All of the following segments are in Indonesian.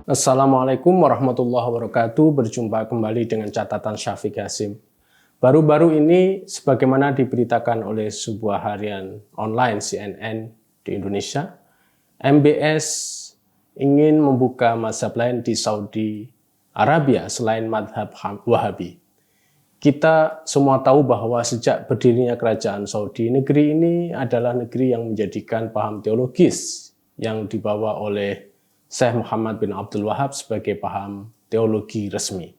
Assalamualaikum warahmatullahi wabarakatuh. Berjumpa kembali dengan catatan Syafiq Hasim. Baru-baru ini, sebagaimana diberitakan oleh sebuah harian online CNN di Indonesia, MBS ingin membuka mazhab lain di Saudi Arabia selain mazhab Wahabi. Kita semua tahu bahwa sejak berdirinya kerajaan Saudi, negeri ini adalah negeri yang menjadikan paham teologis yang dibawa oleh Syekh Muhammad bin Abdul Wahab sebagai paham teologi resmi.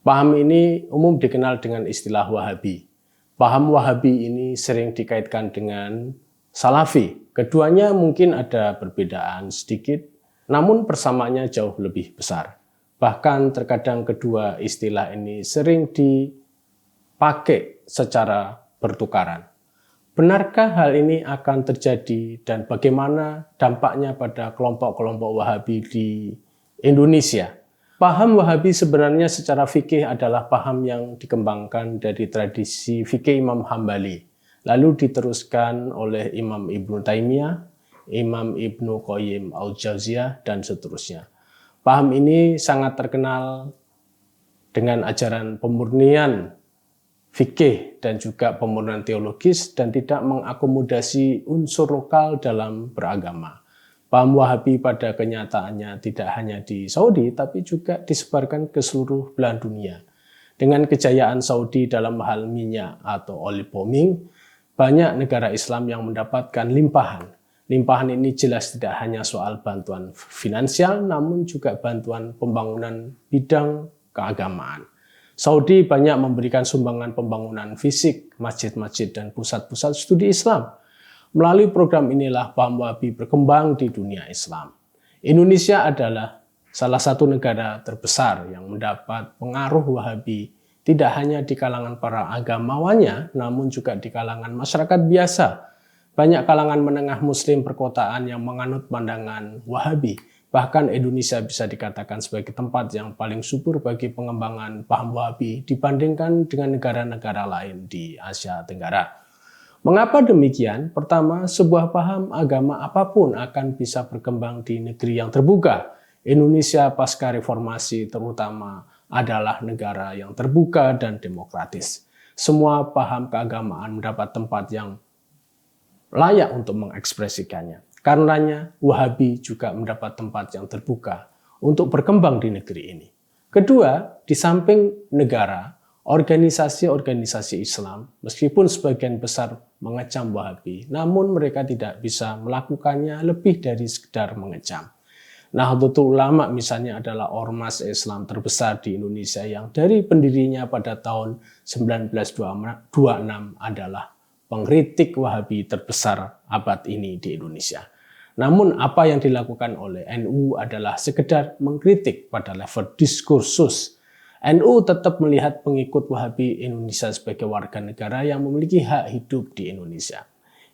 Paham ini umum dikenal dengan istilah Wahabi. Paham Wahabi ini sering dikaitkan dengan Salafi. Keduanya mungkin ada perbedaan sedikit, namun persamaannya jauh lebih besar. Bahkan terkadang kedua istilah ini sering dipakai secara bertukaran. Benarkah hal ini akan terjadi dan bagaimana dampaknya pada kelompok-kelompok Wahabi di Indonesia? Paham Wahabi sebenarnya secara fikih adalah paham yang dikembangkan dari tradisi fikih Imam Hambali, lalu diteruskan oleh Imam Ibnu Taimiyah, Imam Ibnu Qayyim al-Jauziyah, dan seterusnya. Paham ini sangat terkenal dengan ajaran pemurnian fikih dan juga pemurnian teologis dan tidak mengakomodasi unsur lokal dalam beragama. Paham Wahabi pada kenyataannya tidak hanya di Saudi, tapi juga disebarkan ke seluruh belahan dunia. Dengan kejayaan Saudi dalam hal minyak atau oil booming, banyak negara Islam yang mendapatkan limpahan. Limpahan ini jelas tidak hanya soal bantuan finansial, namun juga bantuan pembangunan bidang keagamaan. Saudi banyak memberikan sumbangan pembangunan fisik, masjid-masjid, dan pusat-pusat studi Islam. Melalui program inilah paham Wahabi berkembang di dunia Islam. Indonesia adalah salah satu negara terbesar yang mendapat pengaruh Wahabi tidak hanya di kalangan para agamawannya, namun juga di kalangan masyarakat biasa. Banyak kalangan menengah Muslim perkotaan yang menganut pandangan Wahabi. Bahkan Indonesia bisa dikatakan sebagai tempat yang paling subur bagi pengembangan paham Wahabi dibandingkan dengan negara-negara lain di Asia Tenggara. Mengapa demikian? Pertama, sebuah paham agama apapun akan bisa berkembang di negeri yang terbuka. Indonesia pasca reformasi terutama adalah negara yang terbuka dan demokratis. Semua paham keagamaan mendapat tempat yang layak untuk mengekspresikannya. Karenanya, Wahabi juga mendapat tempat yang terbuka untuk berkembang di negeri ini. Kedua, di samping negara, organisasi-organisasi Islam, meskipun sebagian besar mengecam Wahabi, namun mereka tidak bisa melakukannya lebih dari sekedar mengecam. Nahdlatul Ulama misalnya adalah ormas Islam terbesar di Indonesia yang dari pendirinya pada tahun 1926 adalah pengkritik Wahabi terbesar abad ini di Indonesia. Namun apa yang dilakukan oleh NU adalah sekedar mengkritik pada level diskursus. NU tetap melihat pengikut Wahabi Indonesia sebagai warga negara yang memiliki hak hidup di Indonesia.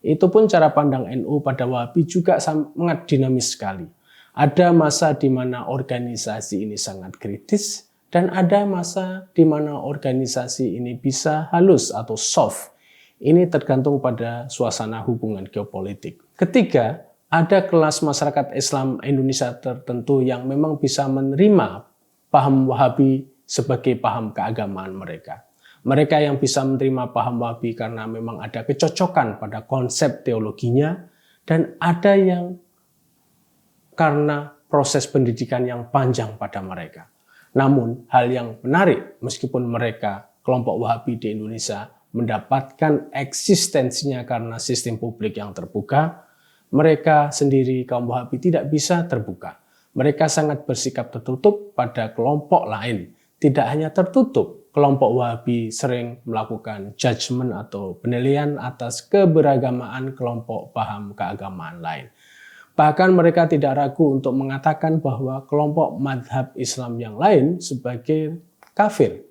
Itu pun cara pandang NU pada Wahabi juga sangat dinamis sekali. Ada masa di mana organisasi ini sangat kritis dan ada masa di mana organisasi ini bisa halus atau soft. Ini tergantung pada suasana hubungan geopolitik. Ketiga, ada kelas masyarakat Islam Indonesia tertentu yang memang bisa menerima paham Wahabi sebagai paham keagamaan mereka. Mereka yang bisa menerima paham Wahabi karena memang ada kecocokan pada konsep teologinya, dan ada yang karena proses pendidikan yang panjang pada mereka. Namun, hal yang menarik, meskipun mereka, kelompok Wahabi di Indonesia, mendapatkan eksistensinya karena sistem publik yang terbuka, mereka sendiri kaum Wahabi tidak bisa terbuka. Mereka sangat bersikap tertutup pada kelompok lain. Tidak hanya tertutup, kelompok Wahabi sering melakukan judgement atau penilaian atas keberagamaan kelompok paham keagamaan lain. Bahkan mereka tidak ragu untuk mengatakan bahwa kelompok madhab Islam yang lain sebagai kafir.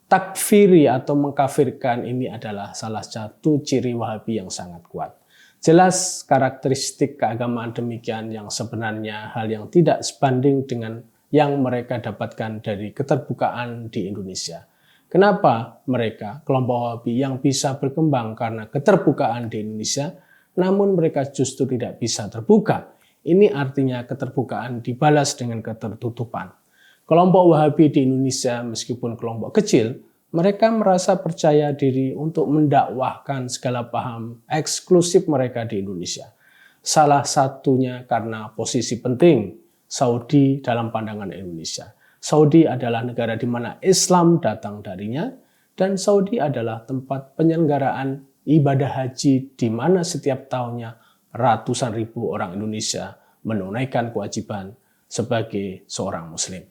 Takfiri atau mengkafirkan ini adalah salah satu ciri Wahabi yang sangat kuat. Jelas karakteristik keagamaan demikian yang sebenarnya hal yang tidak sebanding dengan yang mereka dapatkan dari keterbukaan di Indonesia. Kenapa mereka, kelompok Wahabi yang bisa berkembang karena keterbukaan di Indonesia, namun mereka justru tidak bisa terbuka? ini artinya keterbukaan dibalas dengan ketertutupan. Kelompok Wahabi di Indonesia, meskipun kelompok kecil, mereka merasa percaya diri untuk mendakwahkan segala paham eksklusif mereka di Indonesia. Salah satunya karena posisi penting Saudi dalam pandangan Indonesia. Saudi adalah negara di mana Islam datang darinya, dan Saudi adalah tempat penyelenggaraan ibadah haji di mana setiap tahunnya ratusan ribu orang Indonesia menunaikan kewajiban sebagai seorang Muslim.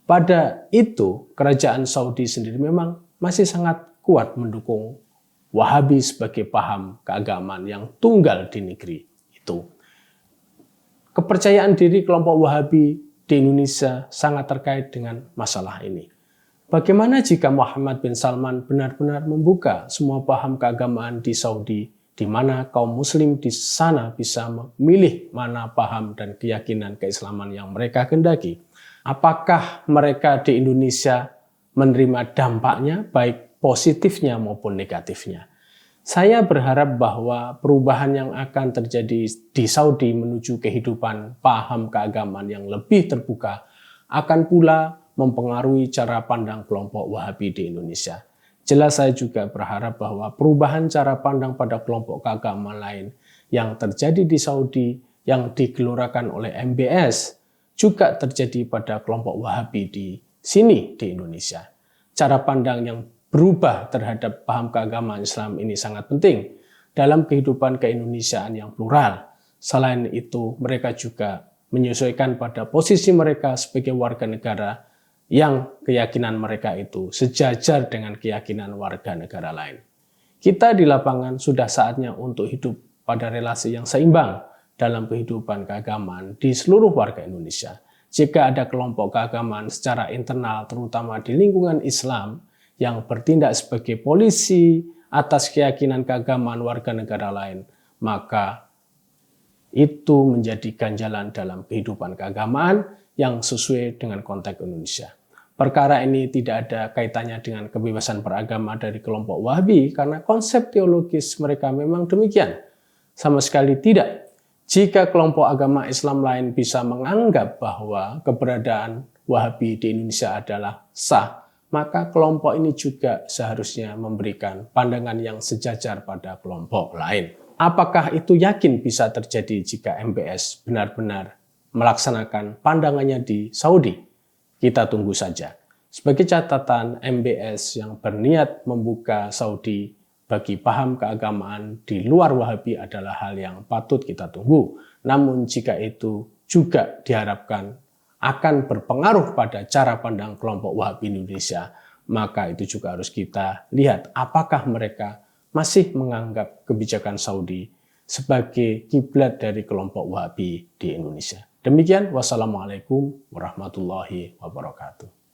Pada itu, kerajaan Saudi sendiri memang masih sangat kuat mendukung Wahabi sebagai paham keagamaan yang tunggal di negeri itu. Kepercayaan diri kelompok Wahabi di Indonesia sangat terkait dengan masalah ini. Bagaimana jika Muhammad bin Salman benar-benar membuka semua paham keagamaan di Saudi, di mana kaum Muslim di sana bisa memilih mana paham dan keyakinan keislaman yang mereka kehendaki? Apakah mereka di Indonesia menerima dampaknya, baik positifnya maupun negatifnya? Saya berharap bahwa perubahan yang akan terjadi di Saudi menuju kehidupan paham keagamaan yang lebih terbuka akan pula mempengaruhi cara pandang kelompok Wahabi di Indonesia. Jelas saya juga berharap bahwa perubahan cara pandang pada kelompok keagamaan lain yang terjadi di Saudi yang digelorakan oleh MBS juga terjadi pada kelompok Wahabi di sini di Indonesia. Cara pandang yang berubah terhadap paham keagamaan Islam ini sangat penting dalam kehidupan keindonesiaan yang plural. Selain itu, mereka juga menyesuaikan pada posisi mereka sebagai warga negara yang keyakinan mereka itu sejajar dengan keyakinan warga negara lain. Kita di lapangan sudah saatnya untuk hidup pada relasi yang seimbang dalam kehidupan keagamaan di seluruh warga Indonesia. Jika ada kelompok keagamaan secara internal, terutama di lingkungan Islam, yang bertindak sebagai polisi atas keyakinan keagamaan warga negara lain, maka itu menjadi ganjalan dalam kehidupan keagamaan yang sesuai dengan konteks Indonesia. Perkara ini tidak ada kaitannya dengan kebebasan beragama dari kelompok Wahabi karena konsep teologis mereka memang demikian. Sama sekali tidak. Jika kelompok agama Islam lain bisa menganggap bahwa keberadaan Wahabi di Indonesia adalah sah, maka kelompok ini juga seharusnya memberikan pandangan yang sejajar pada kelompok lain. Apakah itu yakin bisa terjadi jika MBS benar-benar melaksanakan pandangannya di Saudi? Kita tunggu saja. Sebagai catatan, MBS yang berniat membuka Saudi bagi paham keagamaan di luar Wahabi adalah hal yang patut kita tunggu. Namun jika itu juga diharapkan akan berpengaruh pada cara pandang kelompok Wahabi Indonesia, maka itu juga harus kita lihat apakah mereka masih menganggap kebijakan Saudi sebagai kiblat dari kelompok Wahabi di Indonesia. Demikian, wassalamualaikum warahmatullahi wabarakatuh.